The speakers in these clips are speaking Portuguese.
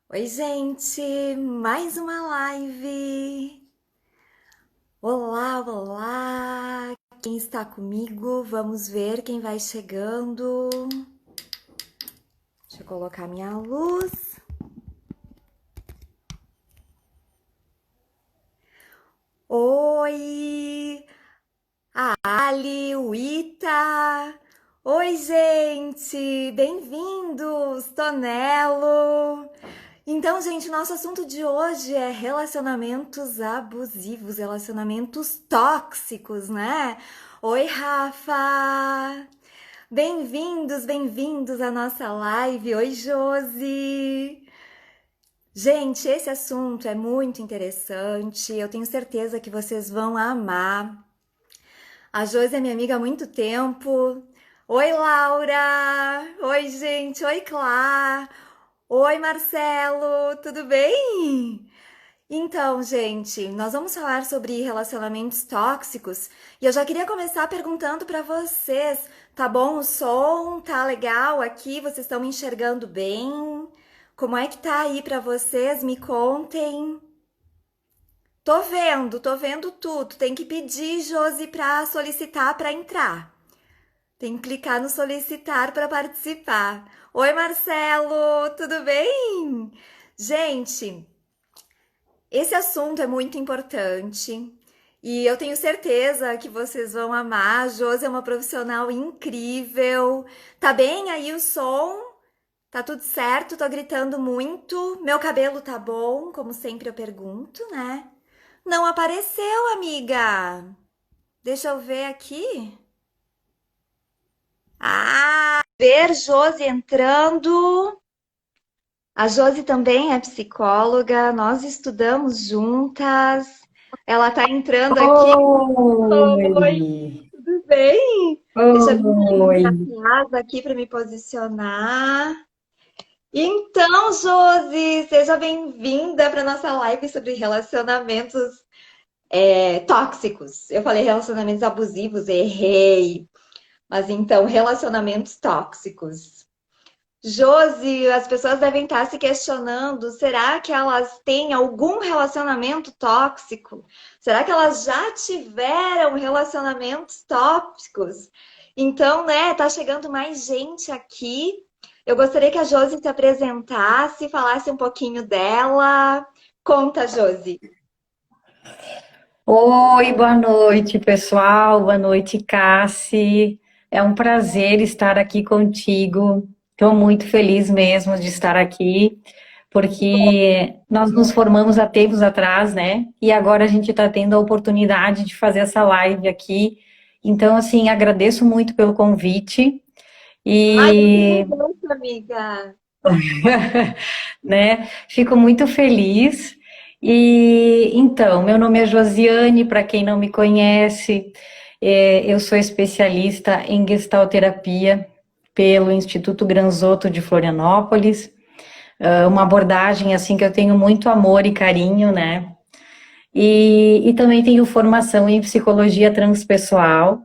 Oi, gente! Mais uma live! Olá, olá! Quem está comigo? Vamos ver quem vai chegando. Deixa eu colocar minha luz. Oi! A Ali, o Ita! Oi, gente! Bem-vindos! Tonelo! Então, gente, nosso assunto de hoje é relacionamentos abusivos, relacionamentos tóxicos, né? Oi, Rafa! Bem-vindos, bem-vindos à nossa live. Oi, Josi! Gente, esse assunto é muito interessante. Eu tenho certeza que vocês vão amar. A Josi é minha amiga há muito tempo. Oi, Laura! Oi, gente! Oi, Clá! Oi, Marcelo! Tudo bem? Então, gente, nós vamos falar sobre relacionamentos tóxicos e eu já queria começar perguntando para vocês, tá bom o som? Tá legal aqui? Vocês estão me enxergando bem? Como é que tá aí para vocês? Me contem. Tô vendo tudo. Tem que pedir, Josi, para solicitar para entrar. Tem que clicar no solicitar para participar. Oi, Marcelo, tudo bem? Gente, esse assunto é muito importante e eu tenho certeza que vocês vão amar. A Josi é uma profissional incrível. Tá bem aí o som? Tá tudo certo? Tô gritando muito. Meu cabelo tá bom? Como sempre eu pergunto, né? Não apareceu, amiga. Deixa eu ver aqui. Ah, ver Josi entrando. A Josi também é psicóloga, nós estudamos juntas. Ela tá entrando aqui. Oi, Oi! tudo bem? Deixa eu vir Oi! para casa aqui para me posicionar. Então, Josi, seja bem-vinda para nossa live sobre relacionamentos tóxicos. Eu falei relacionamentos abusivos, errei. Mas então, relacionamentos tóxicos. Josi, as pessoas devem estar se questionando: será que elas têm algum relacionamento tóxico? Será que elas já tiveram relacionamentos tóxicos? Então, né, tá chegando mais gente aqui. Eu gostaria que a Josi se apresentasse, falasse um pouquinho dela. Conta, Josi. Oi, boa noite, pessoal. Boa noite, Cassi. É um prazer estar aqui contigo. Estou muito feliz mesmo de estar aqui, porque nós nos formamos há tempos atrás, né? E agora a gente está tendo a oportunidade de fazer essa live aqui. Então, assim, agradeço muito pelo convite Ai, eu que e, agradeço, amiga. né? Fico muito feliz. E então, meu nome é Josiane, para quem não me conhece, eu sou especialista em gestalterapia pelo Instituto Granzotto de Florianópolis, uma abordagem assim que eu tenho muito amor e carinho, né? E também tenho formação em psicologia transpessoal.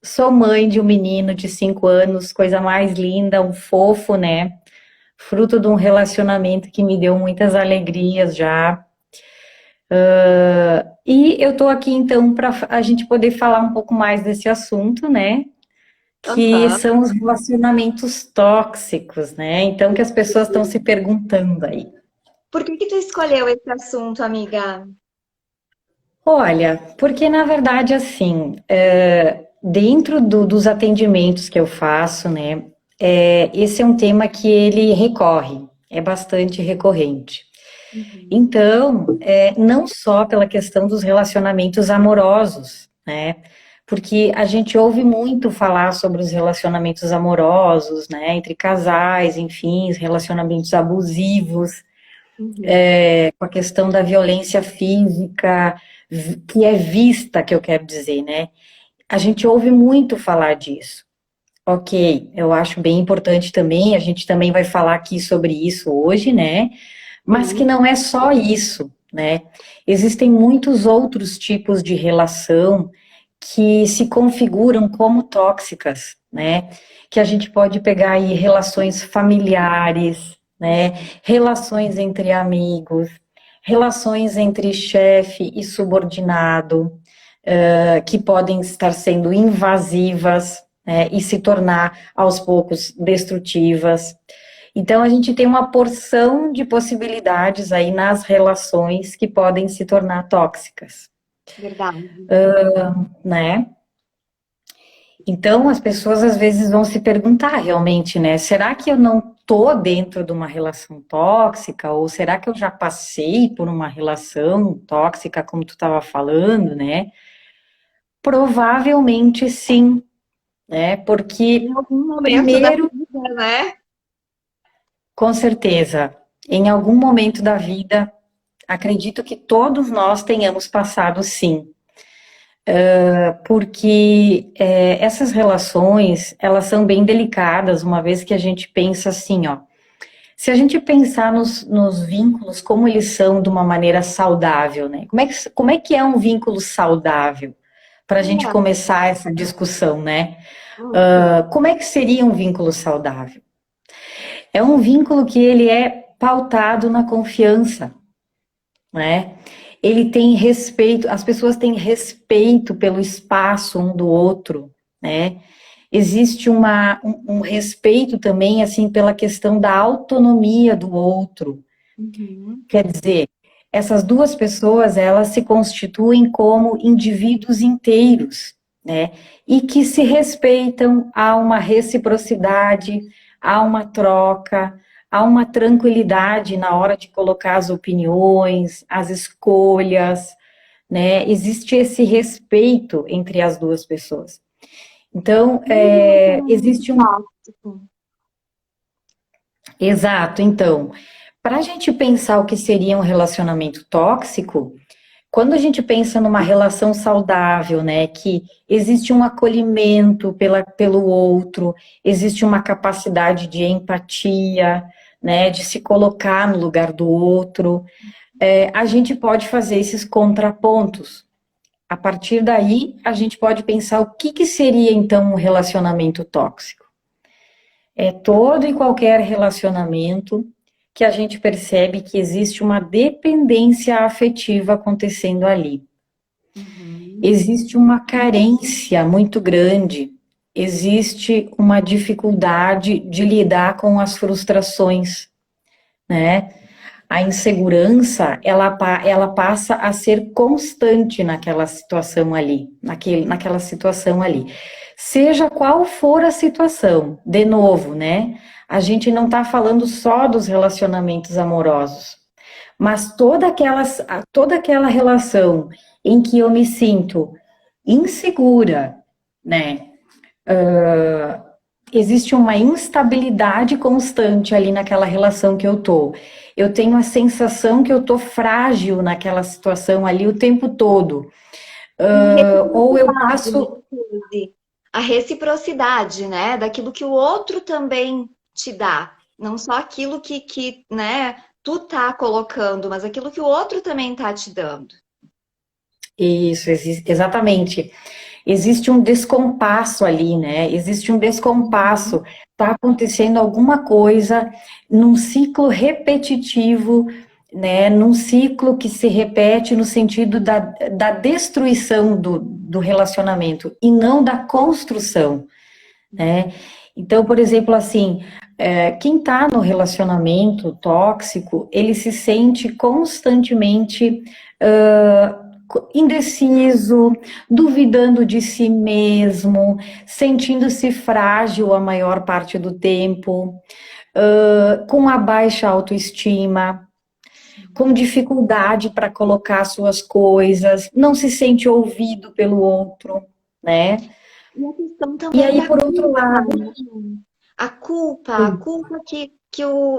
Sou mãe de um menino de 5 anos, coisa mais linda, um fofo, né? Fruto de um relacionamento que me deu muitas alegrias já. E eu tô aqui então para a gente poder falar um pouco mais desse assunto, né? Que Aham. são os relacionamentos tóxicos, né? Então que as pessoas estão se perguntando aí. Por que que tu escolheu esse assunto, amiga? Olha, porque na verdade assim, dentro dos atendimentos que eu faço, né? Esse é um tema que ele recorre, é bastante recorrente. Uhum. Então, não só pela questão dos relacionamentos amorosos, né? Porque a gente ouve muito falar sobre os relacionamentos amorosos, né? Entre casais, enfim, os relacionamentos abusivos, Uhum. com a questão da violência física, que é vista, que eu quero dizer, né? A gente ouve muito falar disso. Ok, eu acho bem importante também, a gente também vai falar aqui sobre isso hoje, né? Mas que Sim. não é só isso, né? Existem muitos outros tipos de relação que se configuram como tóxicas, né? Que a gente pode pegar aí relações familiares, né? Relações entre amigos, relações entre chefe e subordinado, que podem estar sendo invasivas, né, e se tornar, aos poucos, destrutivas. Então, a gente tem uma porção de possibilidades aí nas relações que podem se tornar tóxicas, Verdade. né? Então, as pessoas às vezes vão se perguntar realmente, né? Será que eu não tô dentro de uma relação tóxica? Ou será que eu já passei por uma relação tóxica, como tu estava falando, né? Provavelmente sim, né? Em Porque, algum momento da primeiro, vida, né? com certeza, em algum momento da vida, acredito que todos nós tenhamos passado sim. Porque essas relações, elas são bem delicadas, uma vez que a gente pensa assim, ó, se a gente pensar nos vínculos, como eles são de uma maneira saudável, né? Como é que é um vínculo saudável? Para a gente É. começar essa discussão, né? Sim. Como é que seria um vínculo saudável? É um vínculo que ele é pautado na confiança, né? Ele tem respeito, as pessoas têm respeito pelo espaço um do outro, né? Existe um respeito também, assim, pela questão da autonomia do outro. Uhum. Quer dizer, essas duas pessoas, elas se constituem como indivíduos inteiros, né? E que se respeitam, há uma reciprocidade, há uma troca, há uma tranquilidade na hora de colocar as opiniões, as escolhas, né? Existe esse respeito entre as duas pessoas. Então, Um relacionamento existe um. tóxico. Exato, então, para a gente pensar o que seria um relacionamento tóxico, quando a gente pensa numa relação saudável, né, que existe um acolhimento pelo outro, existe uma capacidade de empatia, né, de se colocar no lugar do outro, a gente pode fazer esses contrapontos. A partir daí, a gente pode pensar o que seria então um relacionamento tóxico. É todo e qualquer relacionamento que a gente percebe que existe uma dependência afetiva acontecendo ali. Uhum. Existe uma carência muito grande, existe uma dificuldade de lidar com as frustrações, né? A insegurança, ela passa a ser constante naquela situação ali, naquela situação ali. Seja qual for a situação, de novo, né? A gente não está falando só dos relacionamentos amorosos, mas toda aquela relação em que eu me sinto insegura, né? Existe uma instabilidade constante ali naquela relação que eu tô. Eu tenho a sensação que eu tô frágil naquela situação ali o tempo todo. E Ou eu reciprocidade, né, passo. Suzy? A reciprocidade, né? Daquilo que o outro também te dá. Não só aquilo né, tu tá colocando, mas aquilo que o outro também tá te dando. Isso, exatamente. Existe um descompasso ali, né? Existe um descompasso. Está acontecendo alguma coisa num ciclo repetitivo, né? Num ciclo que se repete no sentido da destruição do relacionamento e não da construção, né? Então, por exemplo, assim, quem está no relacionamento tóxico, ele se sente constantemente indeciso, duvidando de si mesmo, sentindo-se frágil a maior parte do tempo, com a baixa autoestima, com dificuldade para colocar suas coisas, não se sente ouvido pelo outro, né? E a questão E também aí, da por outro culpa, lado, né? A culpa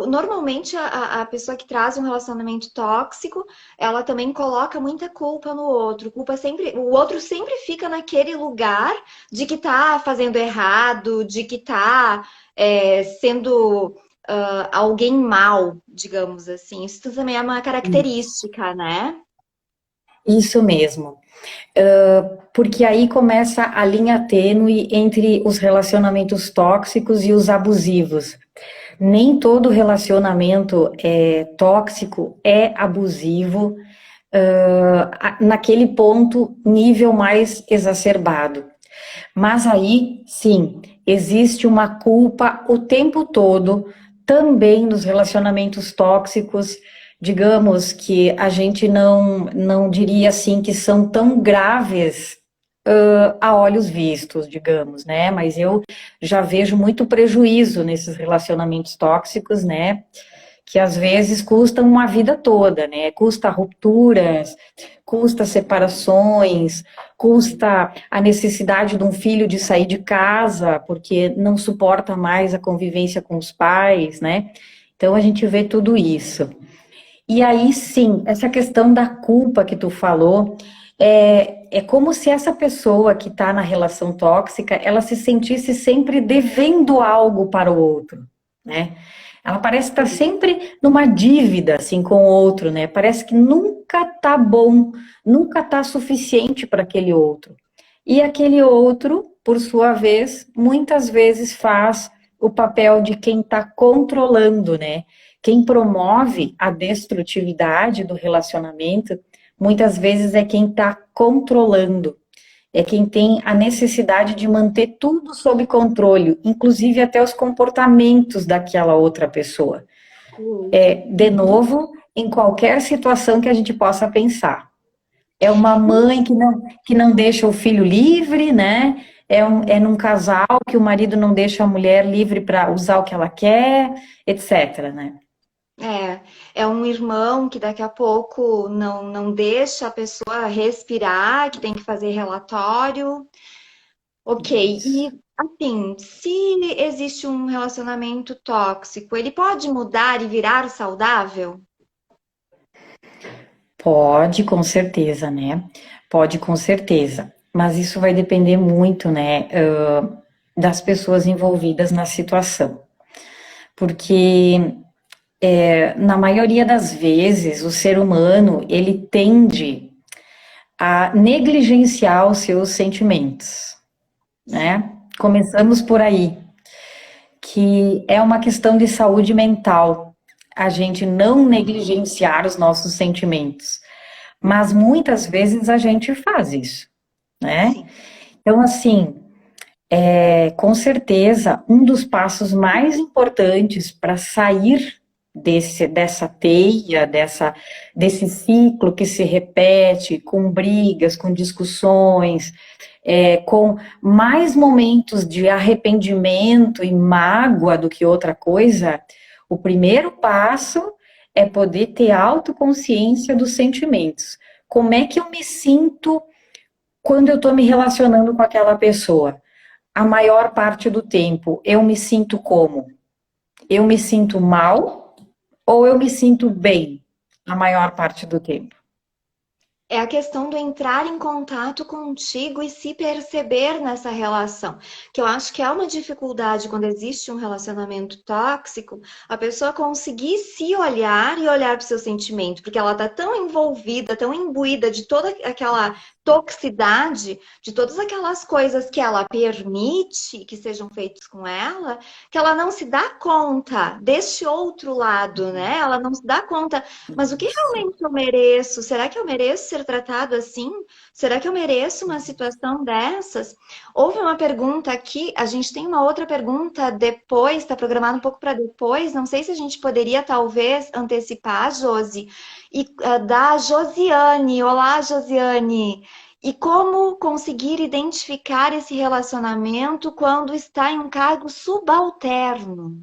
normalmente a pessoa que traz um relacionamento tóxico, ela também coloca muita culpa no outro. Culpa sempre, o outro sempre fica naquele lugar de que tá fazendo errado, de que tá sendo alguém mal, digamos assim. Isso também é uma característica, né? isso mesmo. Porque aí começa a linha tênue entre os relacionamentos tóxicos e os abusivos. Nem todo relacionamento tóxico é abusivo, naquele ponto, nível mais exacerbado. Mas aí, sim, existe uma culpa o tempo todo, também nos relacionamentos tóxicos, digamos que a gente não diria assim que são tão graves a olhos vistos, digamos, né? Mas eu já vejo muito prejuízo nesses relacionamentos tóxicos, né? Que às vezes custam uma vida toda, né? Custa rupturas, custa separações, custa a necessidade de um filho de sair de casa porque não suporta mais a convivência com os pais, né? Então a gente vê tudo isso. E aí sim, essa questão da culpa que tu falou, é como se essa pessoa que está na relação tóxica, ela se sentisse sempre devendo algo para o outro, né? Ela parece estar sempre numa dívida, assim, com o outro, né? Parece que nunca tá bom, nunca tá suficiente para aquele outro. E aquele outro, por sua vez, muitas vezes faz o papel de quem está controlando, né? Quem promove a destrutividade do relacionamento, muitas vezes é quem está controlando, é quem tem a necessidade de manter tudo sob controle, inclusive até os comportamentos daquela outra pessoa. De novo, em qualquer situação que a gente possa pensar. É uma mãe que não deixa o filho livre, né? Num casal que o marido não deixa a mulher livre para usar o que ela quer, etc, né? É um irmão que daqui a pouco não deixa a pessoa respirar, que tem que fazer relatório. Ok, Isso. e assim, se existe um relacionamento tóxico, ele pode mudar e virar saudável? Pode, com certeza, né? Pode, com certeza. Mas isso vai depender muito, né, das pessoas envolvidas na situação. Porque, na maioria das vezes, o ser humano, ele tende a negligenciar os seus sentimentos, né? Começamos por aí, que é uma questão de saúde mental, a gente não negligenciar os nossos sentimentos. Mas muitas vezes a gente faz isso, né? Sim. Então, assim, com certeza, um dos passos mais importantes para sair dessa teia, desse ciclo que se repete, com brigas, com discussões, com mais momentos de arrependimento e mágoa do que outra coisa, o primeiro passo é poder ter autoconsciência dos sentimentos. Como é que eu me sinto quando eu estou me relacionando com aquela pessoa? A maior parte do tempo, eu me sinto como? Eu me sinto mal ou eu me sinto bem a maior parte do tempo? É a questão do entrar em contato contigo e se perceber nessa relação, que eu acho que é uma dificuldade quando existe um relacionamento tóxico, a pessoa conseguir se olhar e olhar para o seu sentimento, porque ela está tão envolvida, tão imbuída de toda aquela toxicidade, de todas aquelas coisas que ela permite que sejam feitas com ela, que ela não se dá conta deste outro lado, né? Ela não se dá conta, mas o que realmente eu mereço? Será que eu mereço ser tratado assim? Será que eu mereço uma situação dessas? Houve uma pergunta aqui, a gente tem uma outra pergunta depois, está programado um pouco para depois, não sei se a gente poderia talvez antecipar, Josi, e da Josiane. Olá, Josiane. E como conseguir identificar esse relacionamento quando está em um cargo subalterno?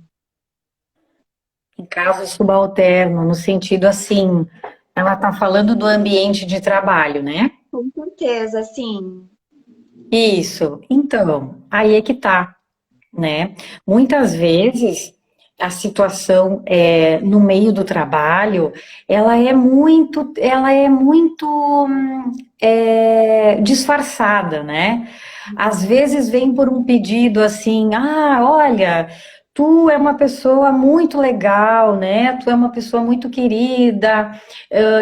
Em caso subalterno, no sentido assim, ela está falando do ambiente de trabalho, né? Com certeza, sim. Isso. Então, aí é que tá, né? Muitas vezes a situação no meio do trabalho, ela é muito disfarçada, né? Às vezes vem por um pedido assim, olha, tu é uma pessoa muito legal, né? Tu é uma pessoa muito querida,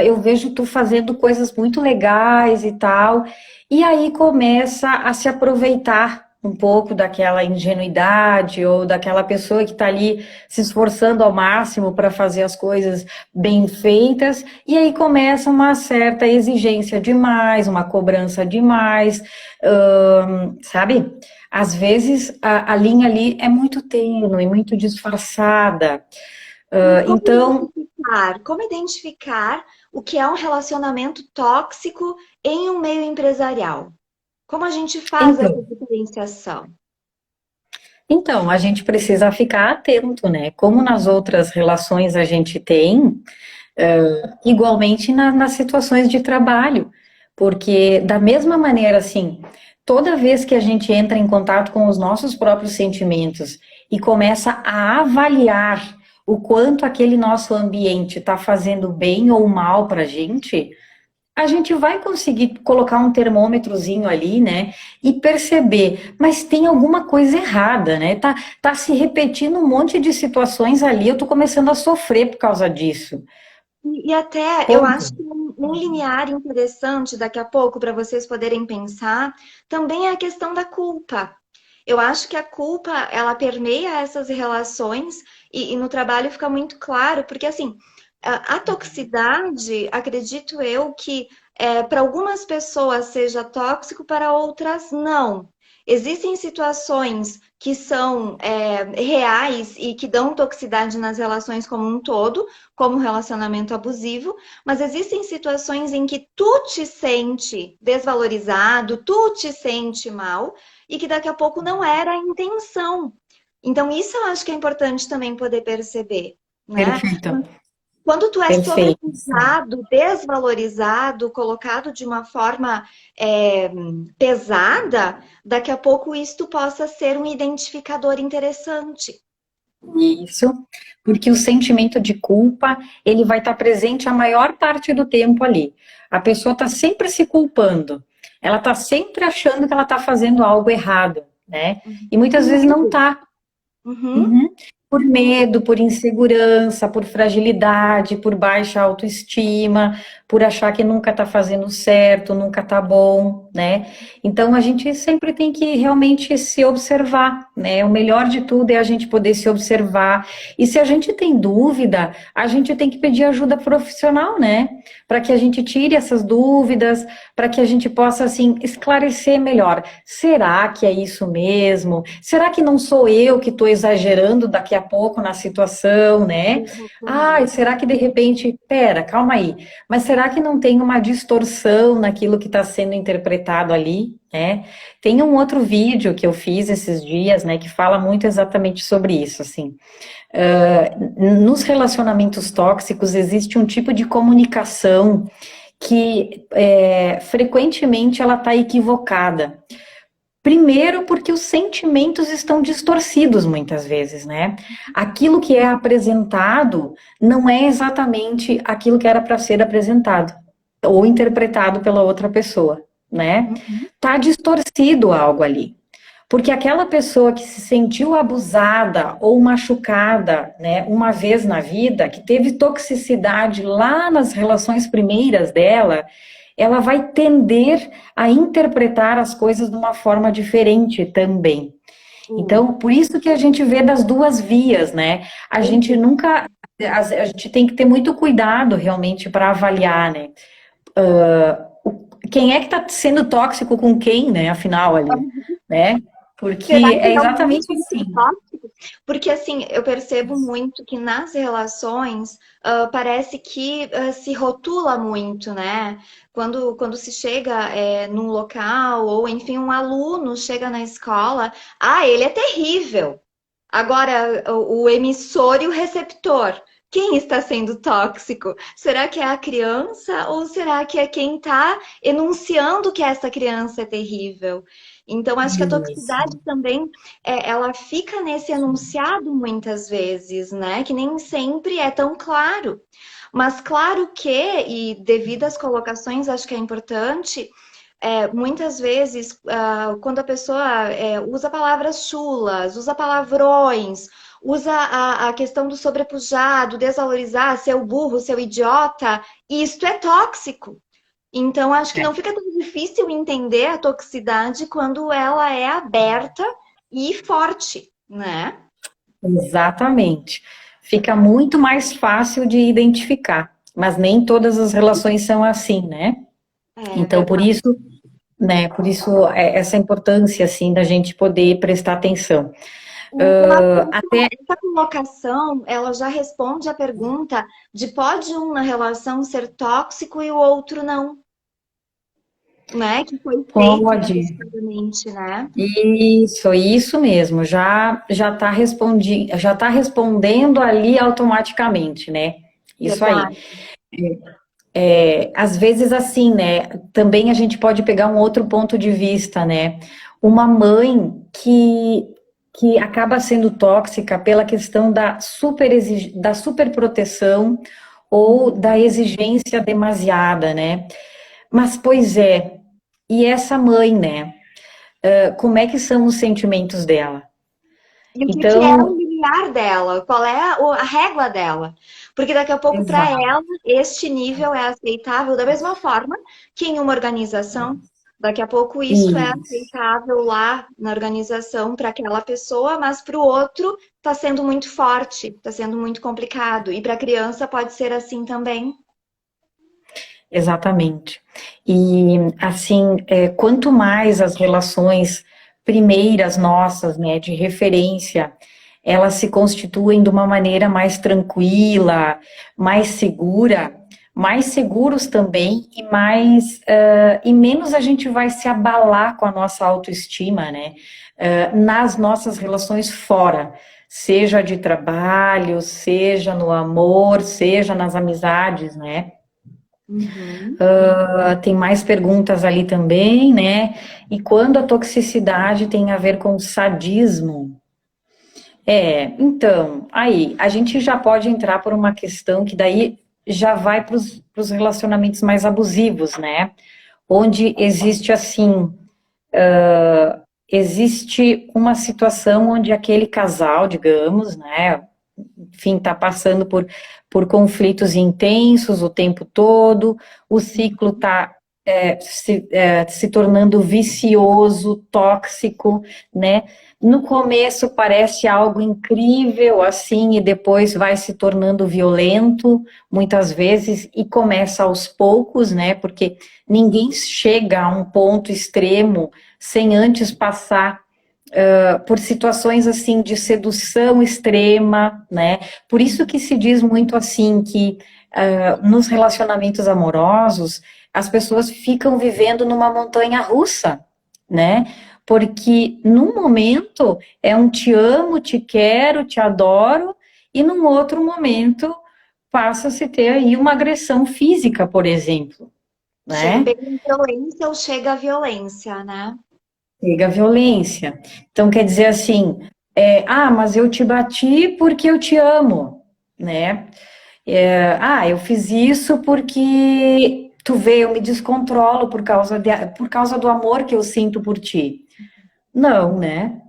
eu vejo tu fazendo coisas muito legais e tal. E aí começa a se aproveitar um pouco daquela ingenuidade ou daquela pessoa que está ali se esforçando ao máximo para fazer as coisas bem feitas, e aí começa uma certa exigência demais, uma cobrança demais, sabe? Às vezes a linha ali é muito tênue, muito disfarçada. E como Então, identificar? Como identificar o que é um relacionamento tóxico em um meio empresarial? Como a gente faz essa então, diferenciação? então, a gente precisa ficar atento, né? Como nas outras relações a gente tem, igualmente nas situações de trabalho, porque da mesma maneira, assim, toda vez que a gente entra em contato com os nossos próprios sentimentos e começa a avaliar o quanto aquele nosso ambiente está fazendo bem ou mal para a gente vai conseguir colocar um termômetrozinho ali, né, e perceber, mas tem alguma coisa errada, né? Tá se repetindo um monte de situações ali, eu tô começando a sofrer por causa disso. E até eu Ponto. acho que um linear interessante daqui a pouco para vocês poderem pensar também é a questão da culpa. Eu acho que a culpa ela permeia essas relações e no trabalho fica muito claro, porque assim, a toxicidade, acredito eu que para algumas pessoas seja tóxico, para outras não. Existem situações que são reais e que dão toxicidade nas relações como um todo, como relacionamento abusivo, mas existem situações em que tu te sente desvalorizado, tu te sente mal e que daqui a pouco não era a intenção. Então, isso eu acho que é importante também poder perceber, né? Perfeito. Quando tu é Perfeito. Sim. sobrepujado, desvalorizado, colocado de uma forma é, pesada, daqui a pouco isto possa ser um identificador interessante. Isso, porque o sentimento de culpa, ele vai estar presente a maior parte do tempo ali. A pessoa está sempre se culpando, ela está sempre achando que ela está fazendo algo errado, né? E Por muitas vezes não medo. está. Uhum. Uhum. Por medo, por insegurança, por fragilidade, por baixa autoestima, por achar que nunca está fazendo certo, nunca está bom, né? Então a gente sempre tem que realmente se observar, né? O melhor de tudo é a gente poder se observar. E se a gente tem dúvida, a gente tem que pedir ajuda profissional, né? Para que a gente tire essas dúvidas, para que a gente possa assim esclarecer melhor. Será que é isso mesmo? Será que não sou eu que estou exagerando daqui a pouco na situação, né? Ai, Exatamente. será que de repente, pera, calma aí, mas será que não tem uma distorção naquilo que está sendo interpretado ali, né? Tem um outro vídeo que eu fiz esses dias, né, que fala muito exatamente sobre isso, assim. Nos relacionamentos tóxicos existe um tipo de comunicação que frequentemente ela está equivocada. Primeiro, porque os sentimentos estão distorcidos muitas vezes, né? Aquilo que é apresentado não é exatamente aquilo que era para ser apresentado ou interpretado pela outra pessoa, né? Uhum. Tá distorcido algo ali. Porque aquela pessoa que se sentiu abusada ou machucada, né, uma vez na vida, que teve toxicidade lá nas relações primeiras dela, ela vai tender a interpretar as coisas de uma forma diferente também. Sim. Então, por isso que a gente vê das duas vias, né? A gente Uhum. nunca, a gente tem que ter muito cuidado realmente para avaliar, né? Quem é que está sendo tóxico com quem, né? Afinal, ali, né? Será Porque que é exatamente realmente isso é assim. tóxico? Porque assim, eu percebo muito que nas relações parece que se rotula muito, né? Quando se chega num local, ou enfim, um aluno chega na escola, ah, ele é terrível. Agora, o emissor e o receptor. Quem está sendo tóxico? Será que é a criança ou será que é quem está enunciando que essa criança é terrível? Então, acho que a Isso. toxicidade também, ela fica nesse enunciado muitas vezes, né? Que nem sempre é tão claro. Mas claro que, e devido às colocações, acho que é importante, muitas vezes, quando a pessoa usa palavras chulas, usa palavrões, usa a questão do sobrepujado, desvalorizar, seu burro, seu idiota, isto é tóxico. Então, acho que É, não fica tão difícil entender a toxicidade quando ela é aberta e forte, né? exatamente. Fica muito mais fácil de identificar, mas nem todas as relações são assim, né? É Então, por verdade. isso, né, por isso essa importância, assim, da gente poder prestar atenção. Mas Até essa colocação, ela já responde a pergunta de pode um na relação ser tóxico e o outro não, né? Que foi feito pode. justamente, né? Isso mesmo, já tá respondendo ali automaticamente, né? Isso aí. Verdade. Às vezes assim, né? Também a gente pode pegar um outro ponto de vista, né? Uma mãe que acaba sendo tóxica pela questão da superproteção ou da exigência demasiada, né? Mas, pois é, e essa mãe, né? Como é que são os sentimentos dela? E o que que é o Então, limiar dela? Qual é a régua dela? Porque daqui a pouco, para exato, ela, este nível é aceitável da mesma forma que em uma organização. Daqui a pouco isso é isso, aceitável lá na organização para aquela pessoa, mas para o outro está sendo muito forte, está sendo muito complicado. E para a criança pode ser assim também. exatamente. E assim, quanto mais as relações primeiras nossas, né, de referência, elas se constituem de uma maneira mais tranquila, mais segura, mais seguros também e menos a gente vai se abalar com a nossa autoestima, né, nas nossas relações fora, seja de trabalho, seja no amor, seja nas amizades, né. Uhum. Tem mais perguntas ali também, né? E quando a toxicidade tem a ver com sadismo, então, aí, a gente já pode entrar por uma questão que daí já vai para os relacionamentos mais abusivos, né? Onde existe assim, existe uma situação onde aquele casal, digamos, né? Enfim, está passando por conflitos intensos o tempo todo, o ciclo está se tornando vicioso, tóxico, né? No começo parece algo incrível, assim, e depois vai se tornando violento, muitas vezes, e começa aos poucos, né? Porque ninguém chega a um ponto extremo sem antes passar por situações assim de sedução extrema, né? Por isso que se diz muito assim que nos relacionamentos amorosos as pessoas ficam vivendo numa montanha russa, né? Porque num momento é um te amo, te quero, te adoro, e num outro momento passa a se ter aí uma agressão física, por exemplo, né? Chega em violência ou chega a violência, né? Chega a violência. Então, quer dizer assim, mas eu te bati porque eu te amo, né? Eu fiz isso porque tu vê, eu me descontrolo por causa do amor que eu sinto por ti. Não, né?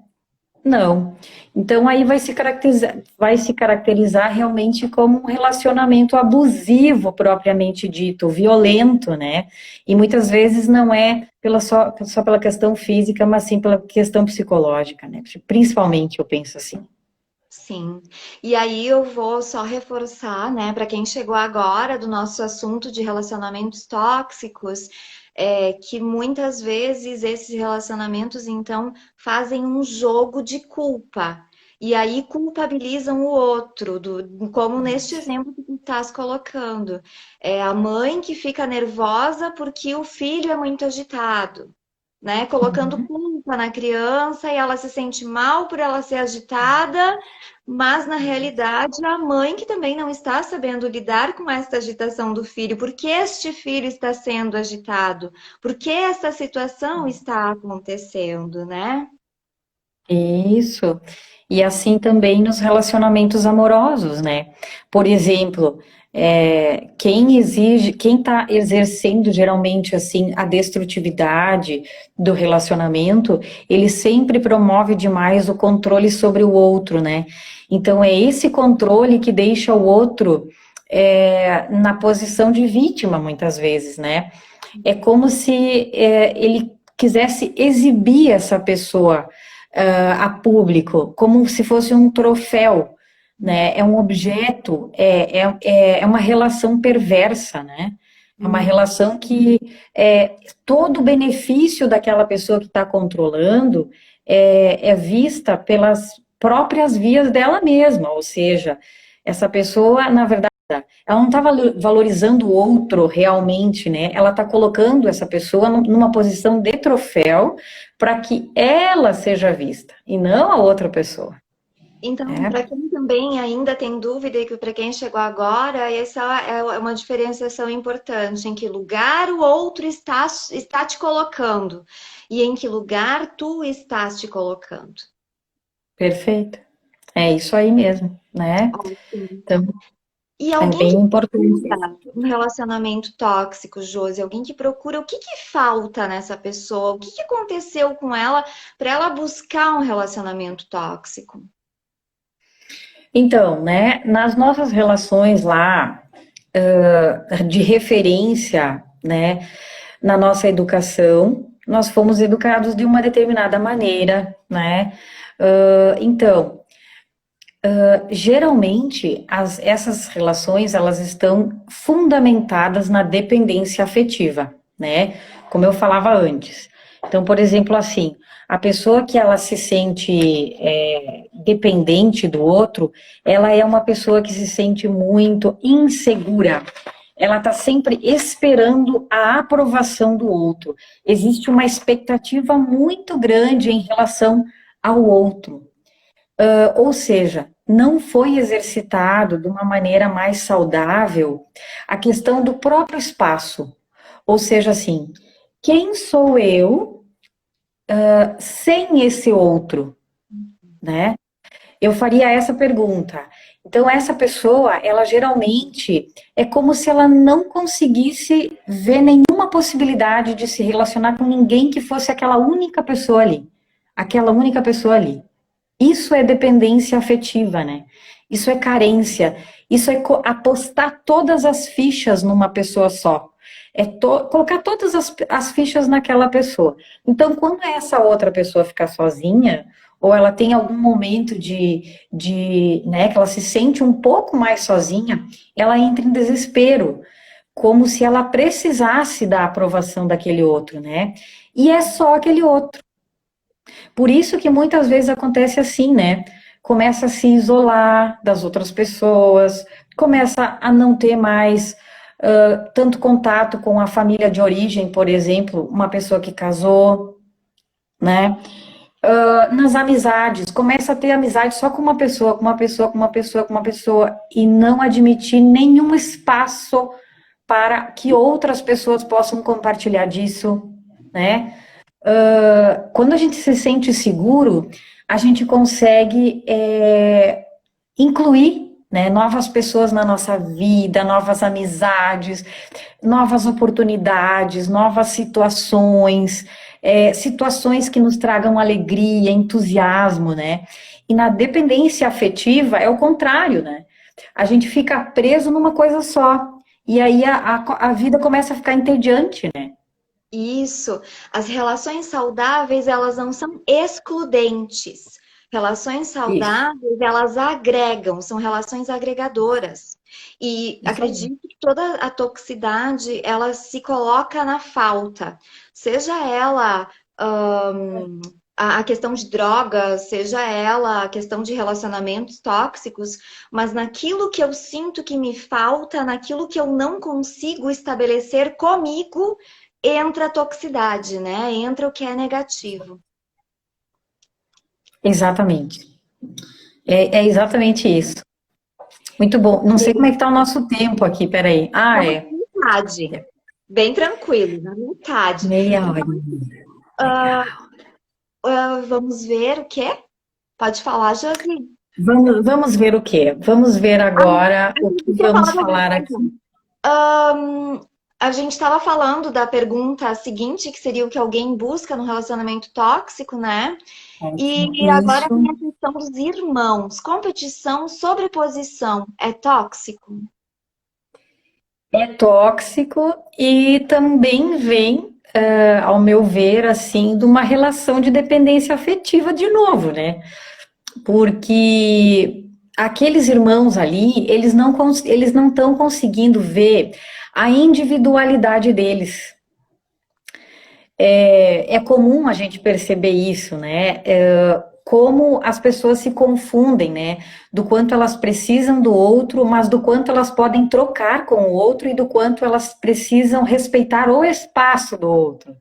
Não. Então aí vai se caracterizar realmente como um relacionamento abusivo propriamente dito, violento, né? E muitas vezes não é só pela questão física, mas sim pela questão psicológica, né? Principalmente eu penso assim. Sim. E aí eu vou só reforçar, né, para quem chegou agora do nosso assunto de relacionamentos tóxicos, que muitas vezes esses relacionamentos então fazem um jogo de culpa. E aí culpabilizam o outro, como neste exemplo que tu estás colocando. É a mãe que fica nervosa porque o filho é muito agitado, né? Colocando culpa na criança e ela se sente mal por ela ser agitada, mas na realidade a mãe que também não está sabendo lidar com esta agitação do filho. Por que este filho está sendo agitado? Por que essa situação está acontecendo, né? Isso. E assim também nos relacionamentos amorosos, né? Por exemplo, quem está exercendo geralmente assim a destrutividade do relacionamento, ele sempre promove demais o controle sobre o outro, né? Então é esse controle que deixa o outro na posição de vítima muitas vezes, né? É como se ele quisesse exibir essa pessoa a público, como se fosse um troféu, né? É um objeto, é uma relação perversa, né? É uma relação que todo o benefício daquela pessoa que está controlando é vista pelas próprias vias dela mesma, ou seja, essa pessoa, na verdade, ela não está valorizando o outro realmente, né? Ela está colocando essa pessoa numa posição de troféu para que ela seja vista e não a outra pessoa, Então, né? para quem também ainda tem dúvida e que para quem chegou agora, essa é uma diferenciação importante, em que lugar o outro está te colocando e em que lugar tu estás te colocando. Perfeito. É isso aí mesmo, né? Ótimo. Então, E é alguém bem que importante. procura um relacionamento tóxico, Josi, alguém que procura, o que que falta nessa pessoa? O que que aconteceu com ela para ela buscar um relacionamento tóxico? Então, né, nas nossas relações lá, de referência, né, na nossa educação, nós fomos educados de uma determinada maneira, né? Então, geralmente, essas relações, elas estão fundamentadas na dependência afetiva, né? Como eu falava antes. Então, por exemplo, assim, a pessoa que ela se sente dependente do outro, ela é uma pessoa que se sente muito insegura. Ela está sempre esperando a aprovação do outro. Existe uma expectativa muito grande em relação ao outro. Ou seja, não foi exercitado de uma maneira mais saudável a questão do próprio espaço. Ou seja, assim, quem sou eu sem esse outro, né? Eu faria essa pergunta. Então, essa pessoa, ela geralmente é como se ela não conseguisse ver nenhuma possibilidade de se relacionar com ninguém que fosse aquela única pessoa ali. Aquela única pessoa ali. Isso é dependência afetiva, né? Isso é carência. Isso é apostar todas as fichas numa pessoa só. É colocar todas as fichas naquela pessoa. Então, quando essa outra pessoa ficar sozinha, ou ela tem algum momento né, que ela se sente um pouco mais sozinha, ela entra em desespero, como se ela precisasse da aprovação daquele outro, né? E é só aquele outro. Por isso que muitas vezes acontece assim, né? Começa a se isolar das outras pessoas, começa a não ter mais tanto contato com a família de origem, por exemplo, uma pessoa que casou, né? Nas amizades, começa a ter amizade só com uma pessoa, com uma pessoa, com uma pessoa, com uma pessoa, e não admitir nenhum espaço para que outras pessoas possam compartilhar disso, né? Quando a gente se sente seguro, a gente consegue incluir, né, novas pessoas na nossa vida, novas amizades, novas oportunidades, novas situações, situações que nos tragam alegria, entusiasmo, né? E na dependência afetiva é o contrário, né? A gente fica preso numa coisa só. E aí a vida começa a ficar entediante, né? Isso. As relações saudáveis, elas não são excludentes. Relações Isso, saudáveis, elas agregam, são relações agregadoras. E isso aí. acredito que toda a toxicidade, ela se coloca na falta. Seja ela, a questão de drogas, seja ela a questão de relacionamentos tóxicos, mas naquilo que eu sinto que me falta, naquilo que eu não consigo estabelecer comigo, entra a toxicidade, né? Entra o que é negativo. Exatamente. É exatamente isso. Muito bom. Não sei como é que está o nosso tempo aqui, peraí. Ah, Estamos é. na metade, bem tranquilo, na metade. Meia hora. Então, vamos ver o quê? Pode falar, Josi. Vamos ver o quê? Vamos ver agora A o gente que tinha vamos falado alguma falar aqui. coisa. A gente estava falando da pergunta seguinte, que seria o que alguém busca no relacionamento tóxico, né? E agora Isso. tem a questão dos irmãos. Competição, sobreposição, é tóxico? é tóxico e também vem, ao meu ver, assim, de uma relação de dependência afetiva de novo, né? Porque aqueles irmãos ali, eles não estão conseguindo ver a individualidade deles. É comum a gente perceber isso, né? Como as pessoas se confundem, né? Do quanto elas precisam do outro, mas do quanto elas podem trocar com o outro e do quanto elas precisam respeitar o espaço do outro.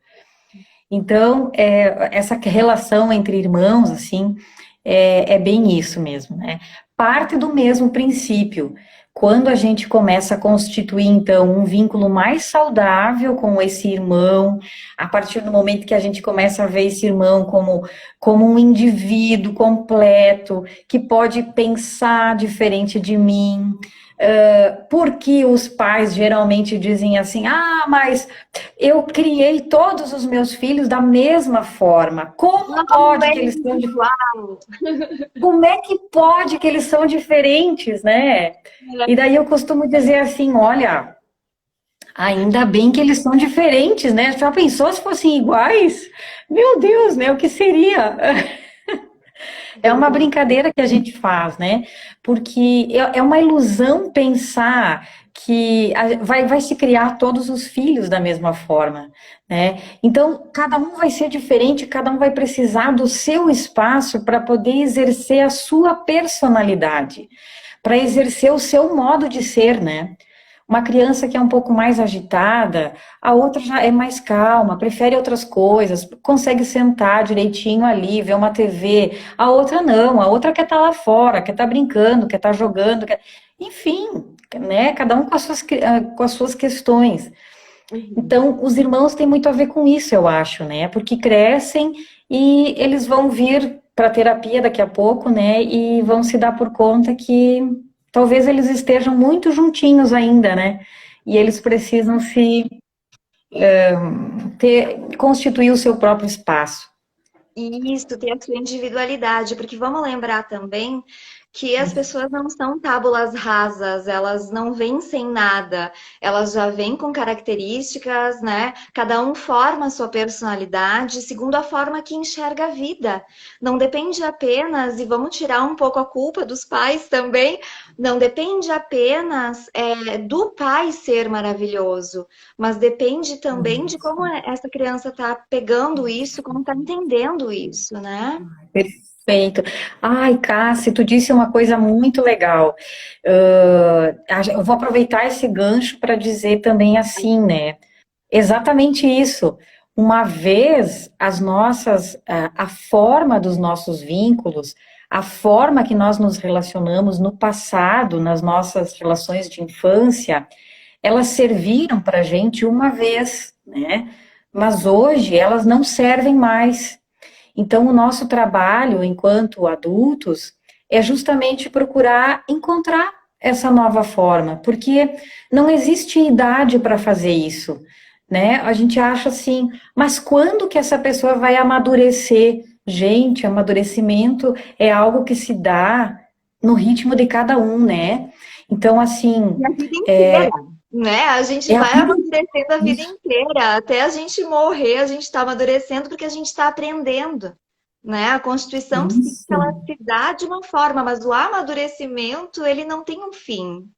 Então, essa relação entre irmãos, assim, é bem isso mesmo, né? Parte do mesmo princípio. Quando a gente começa a constituir, então, um vínculo mais saudável com esse irmão, a partir do momento que a gente começa a ver esse irmão como um indivíduo completo, que pode pensar diferente de mim, porque os pais geralmente dizem assim: ah, mas eu criei todos os meus filhos da mesma forma. Não é igual. Como é que pode que eles são diferentes, né? E daí eu costumo dizer assim, olha, ainda bem que eles são diferentes, né? Já pensou se fossem iguais? Meu Deus, né? O que seria? É uma brincadeira que a gente faz, né? Porque é uma ilusão pensar que vai se criar todos os filhos da mesma forma, né? Então, cada um vai ser diferente, cada um vai precisar do seu espaço para poder exercer a sua personalidade, para exercer o seu modo de ser, né? Uma criança que é um pouco mais agitada, a outra já é mais calma, prefere outras coisas, consegue sentar direitinho ali, ver uma TV. A outra não, a outra quer estar lá fora, quer estar brincando, quer estar jogando, enfim, né? Cada um com as suas questões. Uhum. Então, os irmãos têm muito a ver com isso, eu acho, né? Porque crescem e eles vão vir para terapia daqui a pouco, né? E vão se dar por conta que talvez eles estejam muito juntinhos ainda, né? E eles precisam constituir o seu próprio espaço. E isso, ter a sua individualidade, porque vamos lembrar também que as pessoas não são tábulas rasas, elas não vêm sem nada, elas já vêm com características, né? Cada um forma a sua personalidade segundo a forma que enxerga a vida. Não depende apenas, e vamos tirar um pouco a culpa dos pais também, não depende apenas do pai ser maravilhoso, mas depende também de como essa criança está pegando isso, como está entendendo isso, né? Perfeito. Ai, Cássia, tu disse uma coisa muito legal. Eu vou aproveitar esse gancho para dizer também assim, né? Exatamente isso. Uma vez a forma dos nossos vínculos, a forma que nós nos relacionamos no passado, nas nossas relações de infância, elas serviram para a gente uma vez, né? Mas hoje elas não servem mais. Então, o nosso trabalho enquanto adultos é justamente procurar encontrar essa nova forma, porque não existe idade para fazer isso, né? A gente acha assim, mas quando que essa pessoa vai amadurecer? Gente, amadurecimento é algo que se dá no ritmo de cada um, né? Então, assim, E a vida inteira, né? A gente é a vai vida. amadurecendo a vida Isso, inteira. Até a gente morrer, a gente está amadurecendo porque a gente está aprendendo, né? A constituição psíquica, ela isso. se dá de uma forma, mas o amadurecimento, ele não tem um fim.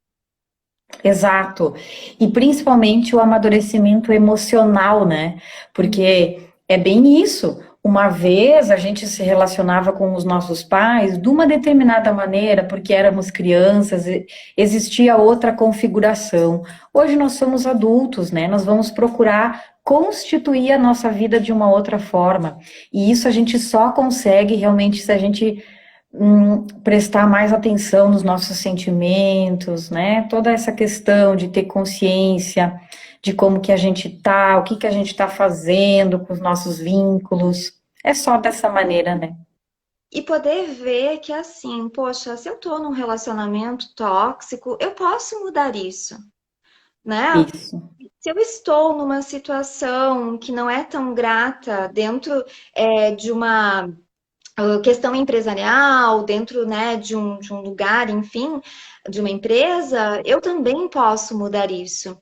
Exato. E principalmente o amadurecimento emocional, né? Porque é bem isso. Uma vez a gente se relacionava com os nossos pais de uma determinada maneira, porque éramos crianças, existia outra configuração. Hoje nós somos adultos, né? Nós vamos procurar constituir a nossa vida de uma outra forma. E isso a gente só consegue realmente se a gente prestar mais atenção nos nossos sentimentos, né? Toda essa questão de ter consciência de como que a gente tá, o que que a gente está fazendo com os nossos vínculos. É só dessa maneira, né? E poder ver que assim, poxa, se eu tô num relacionamento tóxico, eu posso mudar isso, né? Isso. Se eu estou numa situação que não é tão grata dentro de uma questão empresarial, dentro, né, de um lugar, enfim, de uma empresa, eu também posso mudar isso.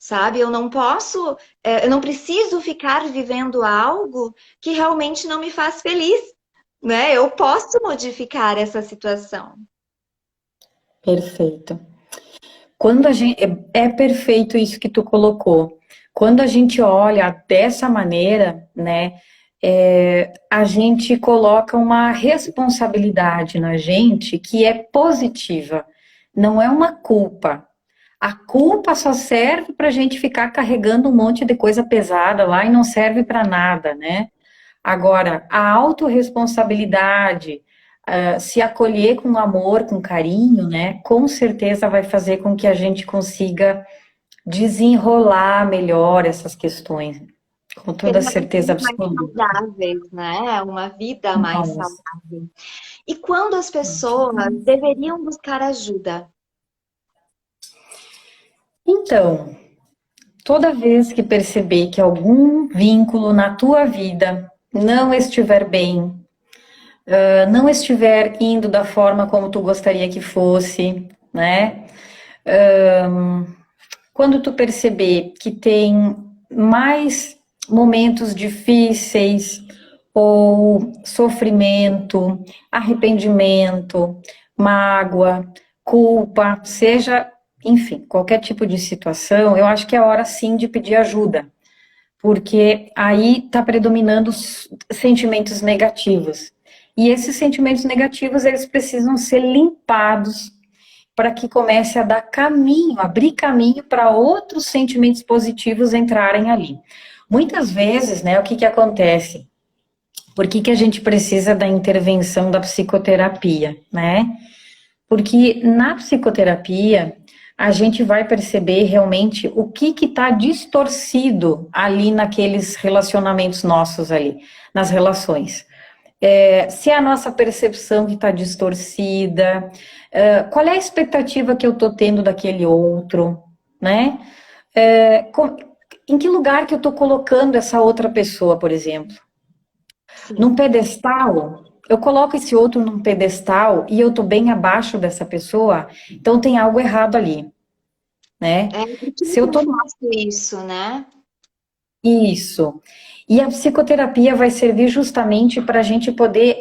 sabe? Eu não posso, eu não preciso ficar vivendo algo que realmente não me faz feliz, né? Eu posso modificar essa situação. Perfeito. Quando a gente, é perfeito isso que tu colocou. Quando a gente olha dessa maneira, né, a gente coloca uma responsabilidade na gente que é positiva, não é uma culpa. A culpa só serve para a gente ficar carregando um monte de coisa pesada lá e não serve para nada, né? Agora, a autorresponsabilidade, se acolher com amor, com carinho, né, com certeza vai fazer com que a gente consiga desenrolar melhor essas questões, com Ter toda certeza relações mais absoluta. saudáveis, né? Uma vida mais Nossa. saudável. E quando as pessoas deveriam buscar ajuda? Então, toda vez que perceber que algum vínculo na tua vida não estiver bem, não estiver indo da forma como tu gostaria que fosse, né? Quando tu perceber que tem mais momentos difíceis ou sofrimento, arrependimento, mágoa, culpa, seja, enfim, qualquer tipo de situação, eu acho que é hora sim de pedir ajuda, porque aí está predominando os sentimentos negativos. E esses sentimentos negativos, eles precisam ser limpados para que comece a dar caminho, abrir caminho para outros sentimentos positivos entrarem ali. Muitas vezes, né, o que que acontece? Por que que a gente precisa da intervenção da psicoterapia, né? Porque na psicoterapia a gente vai perceber realmente o que está distorcido ali naqueles relacionamentos nossos ali, nas relações. Se é a nossa percepção que está distorcida, qual é a expectativa que eu estou tendo daquele outro, né? Em que lugar que eu estou colocando essa outra pessoa, por exemplo? Num Sim. pedestal, eu coloco esse outro num pedestal e eu estou bem abaixo dessa pessoa, então tem algo errado ali, né? É porque Se eu eu estou faço isso, né? Isso. E a psicoterapia vai servir justamente para a gente poder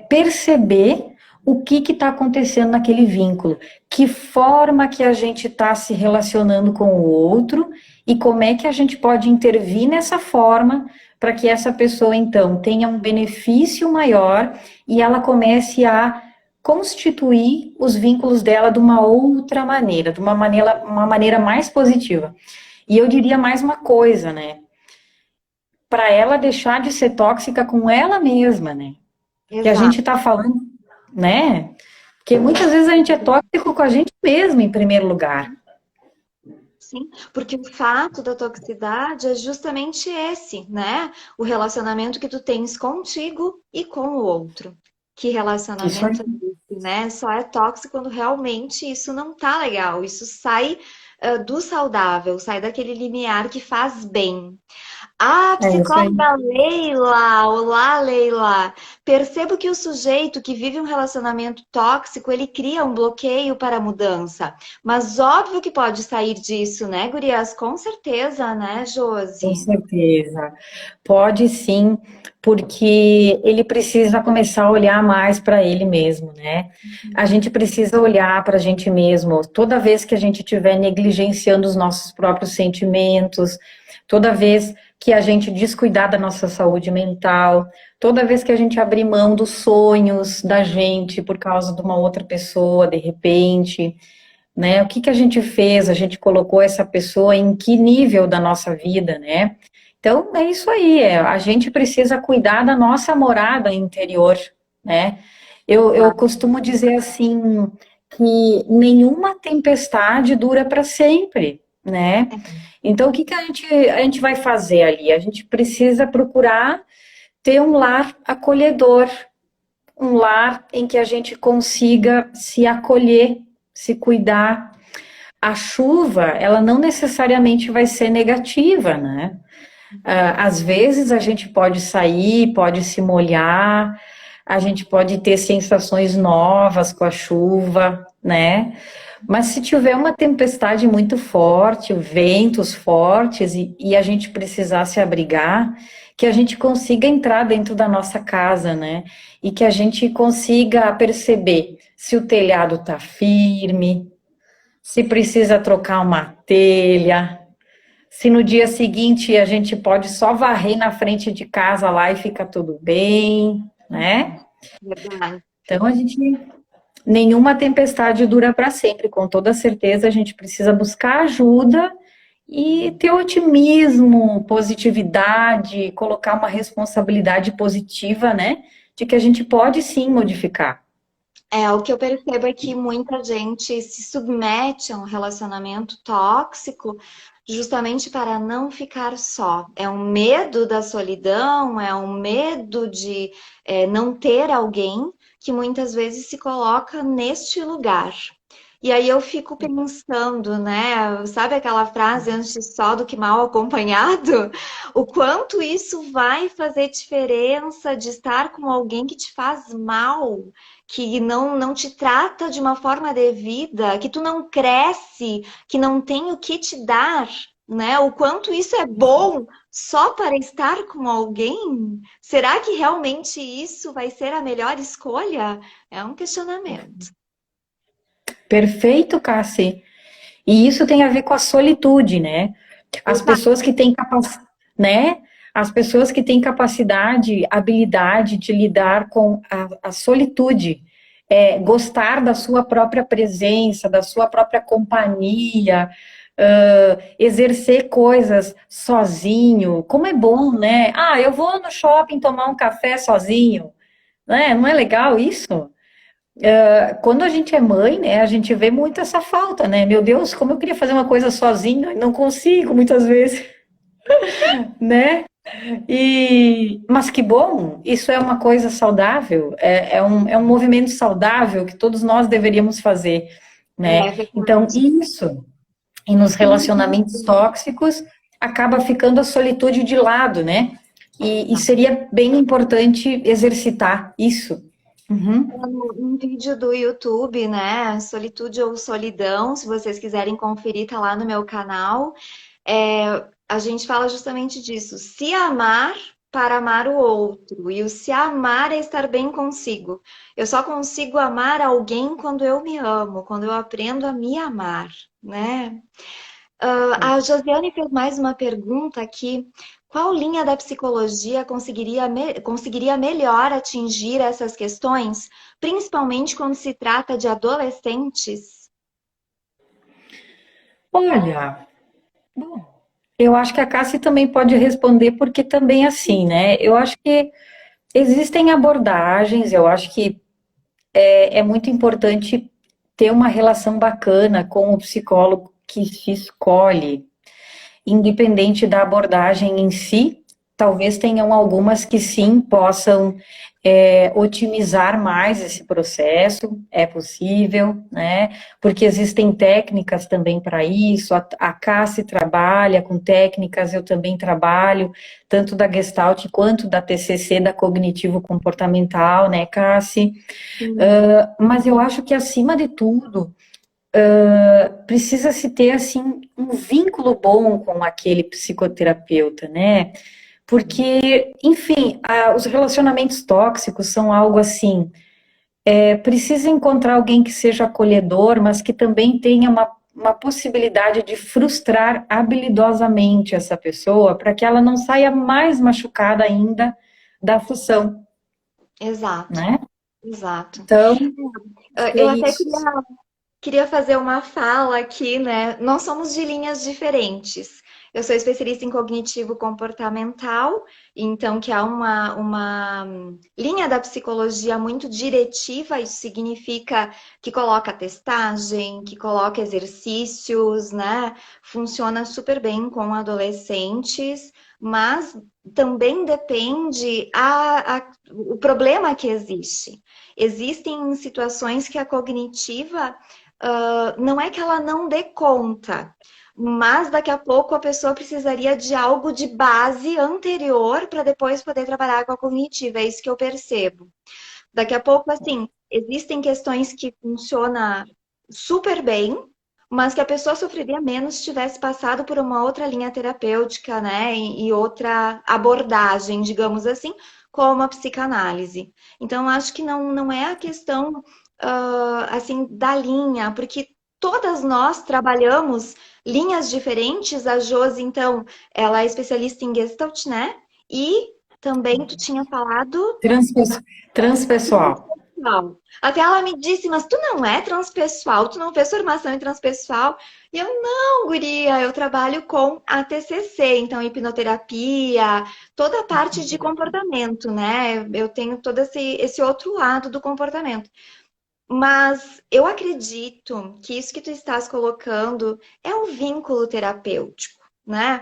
perceber o que está acontecendo naquele vínculo, que forma que a gente está se relacionando com o outro e como é que a gente pode intervir nessa forma para que essa pessoa, então, tenha um benefício maior e ela comece a constituir os vínculos dela de uma outra maneira, de uma maneira mais positiva. E eu diria mais uma coisa, né? Para ela deixar de ser tóxica com ela mesma, né? Que a gente Exato. tá falando, né? Porque muitas vezes a gente é tóxico com a gente mesmo, em primeiro lugar. Sim, porque o fato da toxicidade é justamente esse, né? O relacionamento que tu tens contigo e com o outro. Que Isso aí. relacionamento é esse, né? Só é tóxico quando realmente isso não tá legal. Isso sai, do saudável, sai daquele limiar que faz bem. Ah, É isso aí. psicóloga Leila! Olá, Leila! Percebo que o sujeito que vive um relacionamento tóxico, ele cria um bloqueio para a mudança. Mas óbvio que pode sair disso, né, gurias? Com certeza, né, Com Josi? certeza. Pode sim, porque ele precisa começar a olhar mais para ele mesmo, né? A gente precisa olhar para a gente mesmo. Toda vez que a gente estiver negligenciando os nossos próprios sentimentos, toda vez que a gente descuidar da nossa saúde mental, toda vez que a gente abrir mão dos sonhos da gente por causa de uma outra pessoa, de repente, né? O que que a gente fez? A gente colocou essa pessoa em que nível da nossa vida, né? Então, é isso aí, a gente precisa cuidar da nossa morada interior, né? Eu costumo dizer assim, que nenhuma tempestade dura para sempre, né? Então, o que que a gente vai fazer ali? A gente precisa procurar ter um lar acolhedor, um lar em que a gente consiga se acolher, se cuidar. A chuva, ela não necessariamente vai ser negativa, né? Às vezes a gente pode sair, pode se molhar, a gente pode ter sensações novas com a chuva, né? Mas se tiver uma tempestade muito forte, ventos fortes e a gente precisar se abrigar, que a gente consiga entrar dentro da nossa casa, né? E que a gente consiga perceber se o telhado tá firme, se precisa trocar uma telha, se no dia seguinte a gente pode só varrer na frente de casa lá e fica tudo bem, né? Verdade. Então a gente nenhuma tempestade dura para sempre, com toda certeza a gente precisa buscar ajuda e ter otimismo, positividade, colocar uma responsabilidade positiva, né? De que a gente pode sim modificar. O que eu percebo é que muita gente se submete a um relacionamento tóxico justamente para não ficar só. É um medo da solidão, é um medo de não ter alguém que muitas vezes se coloca neste lugar. E aí eu fico pensando, né? Sabe aquela frase antes só do que mal acompanhado? O quanto isso vai fazer diferença de estar com alguém que te faz mal, que não te trata de uma forma devida, que tu não cresce, que não tem o que te dar, né? O quanto isso é bom só para estar com alguém? Será que realmente isso vai ser a melhor escolha? É um questionamento. Perfeito, Cassi. E isso tem a ver com a solitude, né? As pessoas que têm né? As pessoas que têm capacidade, habilidade de lidar com a solitude, gostar da sua própria presença, da sua própria companhia, exercer coisas sozinho, como é bom, né? Ah, eu vou no shopping tomar um café sozinho, né? Não é legal isso? Quando a gente é mãe, né, a gente vê muito essa falta, né? Meu Deus, como eu queria fazer uma coisa sozinha e não consigo muitas vezes, né? Mas que bom, isso é uma coisa saudável, é um movimento saudável que todos nós deveríamos fazer, É né? Então, verdade. isso, e nos relacionamentos tóxicos, acaba ficando a solitude de lado, né? E seria bem importante exercitar isso. Uhum. Um vídeo do YouTube, né? Solitude ou Solidão, se vocês quiserem conferir, tá lá no meu canal. A gente fala justamente disso. Se amar para amar o outro. E o se amar é estar bem consigo. Eu só consigo amar alguém quando eu me amo, quando eu aprendo a me amar, né? A Josiane fez mais uma pergunta aqui. Qual linha da psicologia conseguiria melhor atingir essas questões, principalmente quando se trata de adolescentes? Olha, eu acho que a Cássia também pode responder, porque também é assim, né? Eu acho que existem abordagens, eu acho que é muito importante ter uma relação bacana com o psicólogo que se escolhe, independente da abordagem em si, talvez tenham algumas que sim possam otimizar mais esse processo, é possível, né? Porque existem técnicas também para isso, a Cassi trabalha com técnicas, eu também trabalho, tanto da Gestalt quanto da TCC, da Cognitivo-Comportamental, né, Cassi? Sim. Mas eu acho que, acima de tudo, precisa se ter assim um vínculo bom com aquele psicoterapeuta, né? Porque, enfim, os relacionamentos tóxicos são algo assim, precisa encontrar alguém que seja acolhedor, mas que também tenha uma possibilidade de frustrar habilidosamente essa pessoa, para que ela não saia mais machucada ainda da função, Exato, né? exato. Então, é Eu até isso. queria fazer uma fala aqui, né? Nós somos de linhas diferentes. Eu sou especialista em cognitivo comportamental, então que é uma linha da psicologia muito diretiva, isso significa que coloca testagem, que coloca exercícios, né? Funciona super bem com adolescentes, mas também depende o problema que existe. Existem situações que a cognitiva não é que ela não dê conta, mas daqui a pouco a pessoa precisaria de algo de base anterior para depois poder trabalhar com a cognitiva. É isso que eu percebo. Daqui a pouco, assim, existem questões que funcionam super bem, mas que a pessoa sofreria menos se tivesse passado por uma outra linha terapêutica, né? E outra abordagem, digamos assim, como a psicanálise. Então, acho que não é a questão, assim, da linha, porque todas nós trabalhamos linhas diferentes. A Josi, então, ela é especialista em Gestalt, né? E também tu tinha falado Transpes- Transpessoal. não. Até ela me disse, mas tu não é transpessoal, tu não fez formação em transpessoal. E eu, não, guria, eu trabalho com a TCC, então hipnoterapia, toda a parte de comportamento, né? Eu tenho todo esse outro lado do comportamento. Mas eu acredito que isso que tu estás colocando é o vínculo terapêutico, né?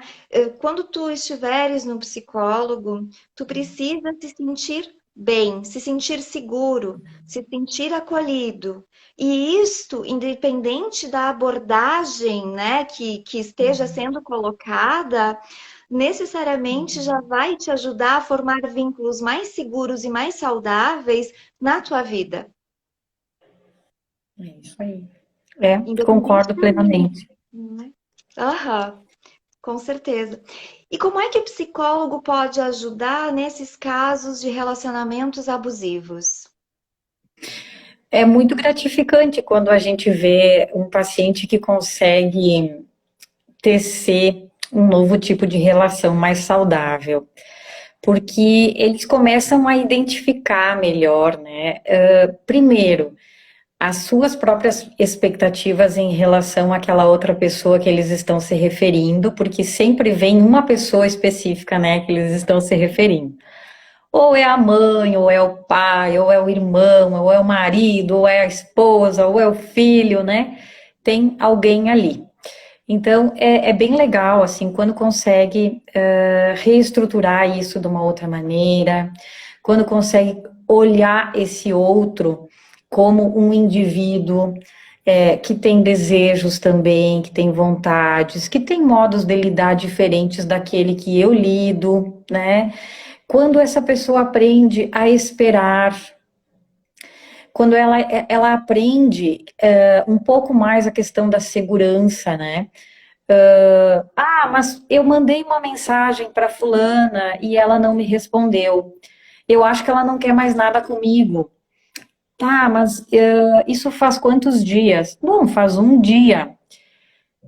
Quando tu estiveres no psicólogo, tu precisa se sentir bem, se sentir seguro, se sentir acolhido. E isto, independente da abordagem, né, que esteja sendo colocada, necessariamente já vai te ajudar a formar vínculos mais seguros e mais saudáveis na tua vida. É isso aí. É, Independente concordo da linha, plenamente. né? Aham, com certeza. E como é que o psicólogo pode ajudar nesses casos de relacionamentos abusivos? É muito gratificante quando a gente vê um paciente que consegue tecer um novo tipo de relação mais saudável, porque eles começam a identificar melhor, né? Primeiro, as suas próprias expectativas em relação àquela outra pessoa que eles estão se referindo, porque sempre vem uma pessoa específica, né, que eles estão se referindo. Ou é a mãe, ou é o pai, ou é o irmão, ou é o marido, ou é a esposa, ou é o filho, né? Tem alguém ali. Então, é bem legal, assim, quando consegue reestruturar isso de uma outra maneira, quando consegue olhar esse outro como um indivíduo que tem desejos também, que tem vontades, que tem modos de lidar diferentes daquele que eu lido, né? Quando essa pessoa aprende a esperar, quando ela aprende um pouco mais a questão da segurança, né? Mas eu mandei uma mensagem para fulana e ela não me respondeu. Eu acho que ela não quer mais nada comigo. Tá, mas isso faz quantos dias? Bom, faz um dia.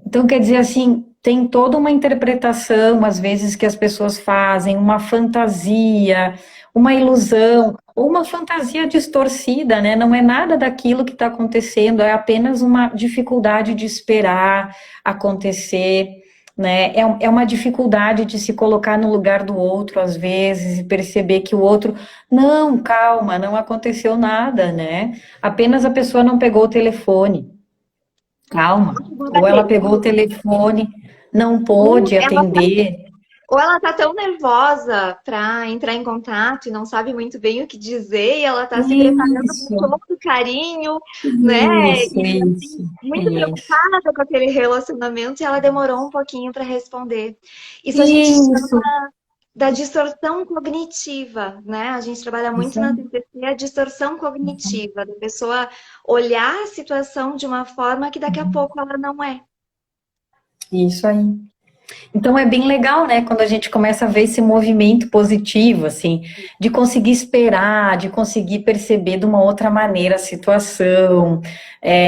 Então, quer dizer assim, tem toda uma interpretação, às vezes, que as pessoas fazem, uma fantasia, uma ilusão, ou uma fantasia distorcida, né? Não é nada daquilo que está acontecendo, é apenas uma dificuldade de esperar acontecer, né? É uma dificuldade de se colocar no lugar do outro, às vezes, e perceber que o outro, não, calma, não aconteceu nada, né? Apenas a pessoa não pegou o telefone. Calma. Ou ela pegou o telefone, não pôde Ela atender. Ou ela tá tão nervosa para entrar em contato e não sabe muito bem o que dizer, e ela tá se preparando com Isso, todo carinho, né? E isso, assim, muito isso. preocupada com aquele relacionamento, e ela demorou um pouquinho para responder. Isso a gente chama Isso, da distorção cognitiva, né? A gente trabalha muito isso na aí. TCC a distorção cognitiva, da pessoa olhar a situação de uma forma que daqui a pouco ela não é. Isso aí. Então é bem legal, né, quando a gente começa a ver esse movimento positivo, assim, de conseguir esperar, de conseguir perceber de uma outra maneira a situação,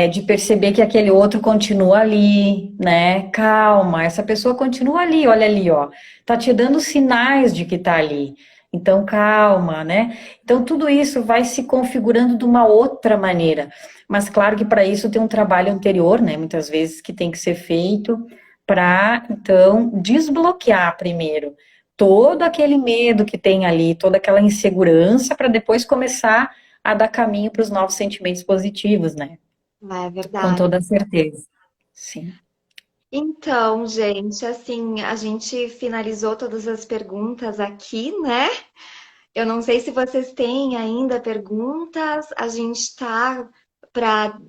de perceber que aquele outro continua ali, né? Calma, essa pessoa continua ali, olha ali, ó, tá te dando sinais de que tá ali. Então, calma, né? Então, tudo isso vai se configurando de uma outra maneira. Mas, claro que para isso tem um trabalho anterior, né? Muitas vezes que tem que ser feito para então desbloquear primeiro todo aquele medo que tem ali, toda aquela insegurança, para depois começar a dar caminho para os novos sentimentos positivos, né? É Com verdade. toda certeza. Sim. Então, gente, assim, a gente finalizou todas as perguntas aqui, né? Eu não sei se vocês têm ainda perguntas. A gente está para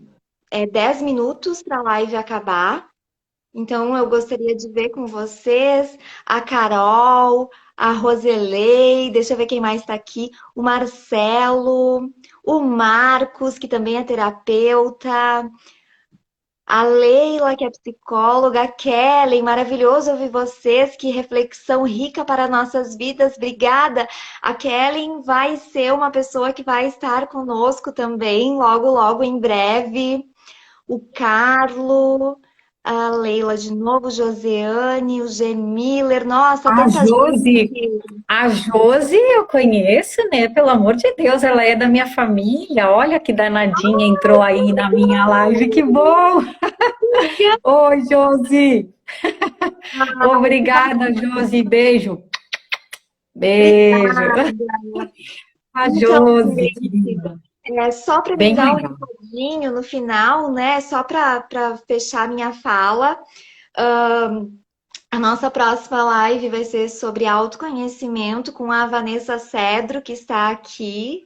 10 minutos para a live acabar. Então, eu gostaria de ver com vocês a Carol, a Roselei, deixa eu ver quem mais está aqui, o Marcelo, o Marcos, que também é terapeuta. A Leila, que é psicóloga, a Kellen, maravilhoso ouvir vocês, que reflexão rica para nossas vidas, obrigada. A Kellen vai ser uma pessoa que vai estar conosco também, logo, logo, em breve. O Carlo, a Leila de novo, Joseane, o G. Miller, nossa, A tanta Josi, gente. a Josi eu conheço, né? Pelo amor de Deus, ela é da minha família. Olha que danadinha entrou aí na minha live, que bom! Oi, Josi! Ai, que Obrigada, Josi. Beijo. Beijo. obrigada. A Então, Josi, gente, querida. só para me Bem dar um legal. recadinho no final, né? Só para fechar minha fala, a nossa próxima live vai ser sobre autoconhecimento com a Vanessa Cedro, que está aqui.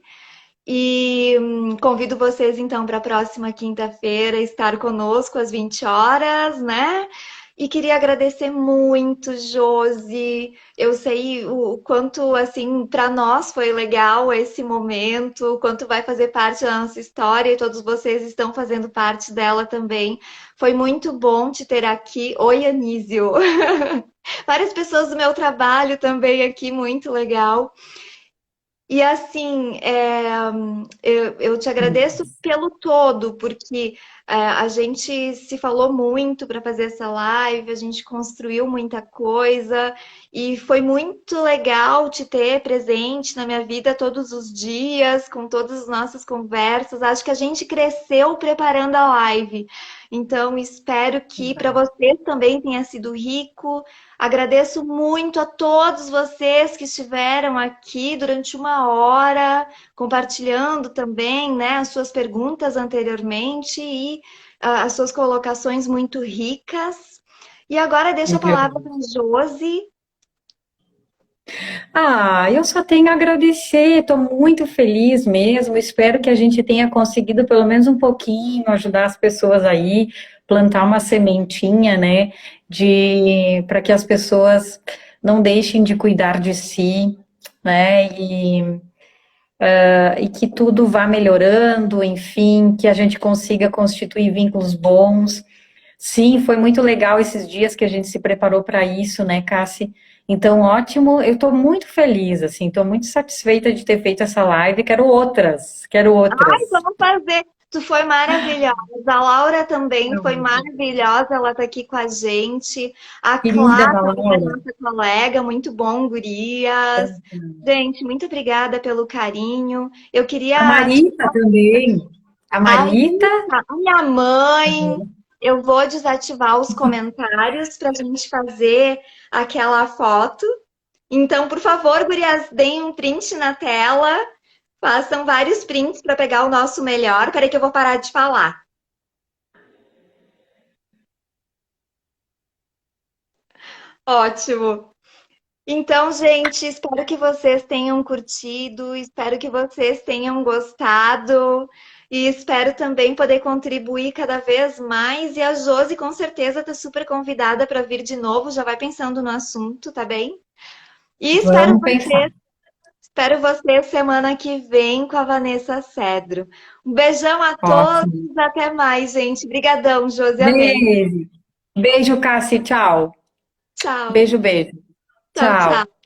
E convido vocês então para a próxima quinta-feira estar conosco às 20 horas, né? E queria agradecer muito, Josi. Eu sei o quanto assim para nós foi legal esse momento, o quanto vai fazer parte da nossa história e todos vocês estão fazendo parte dela também. Foi muito bom te ter aqui. Oi, Anísio. Várias pessoas do meu trabalho também aqui, muito legal. E assim, eu te agradeço pelo todo, porque a gente se falou muito para fazer essa live, a gente construiu muita coisa e foi muito legal te ter presente na minha vida todos os dias, com todas as nossas conversas. Acho que a gente cresceu preparando a live. Então, espero que para vocês também tenha sido rico. Agradeço muito a todos vocês que estiveram aqui durante uma hora, compartilhando também, né, as suas perguntas anteriormente e as suas colocações muito ricas. E agora deixo a palavra para a Josi. Ah, eu só tenho a agradecer, estou muito feliz mesmo. Espero que a gente tenha conseguido pelo menos um pouquinho ajudar as pessoas aí, plantar uma sementinha, né, de para que as pessoas não deixem de cuidar de si, né, e que tudo vá melhorando, enfim, que a gente consiga constituir vínculos bons. Sim, foi muito legal esses dias que a gente se preparou para isso, né, Cassi? Então, ótimo, eu estou muito feliz, assim, estou muito satisfeita de ter feito essa live, quero outras, quero Ai, outras. vamos fazer. Tu foi maravilhosa. A Laura também foi maravilhosa. Ela está aqui com a gente. A Querida Clara da também é Laura, nossa colega. Muito bom, gurias. Gente, muito obrigada pelo carinho. Eu a queria te Marita também, a a Marita, Rita, a minha mãe. Eu vou desativar os comentários para a gente fazer aquela foto. Então, por favor, gurias, deem um print na tela. Façam vários prints para pegar o nosso melhor. Peraí que eu vou parar de falar. Ótimo. Então, gente, espero que vocês tenham curtido, espero que vocês tenham gostado e espero também poder contribuir cada vez mais. E a Josi, com certeza, está super convidada para vir de novo. Já vai pensando no assunto, tá bem? E vamos pensar. espero vocês semana que vem com a Vanessa Cedro. Um beijão a Ótimo. todos, até mais, gente. Obrigadão, Josi, amei. Beijo, beijo, Cassi, tchau. Tchau, Beijo, beijo. tchau, Tchau. tchau.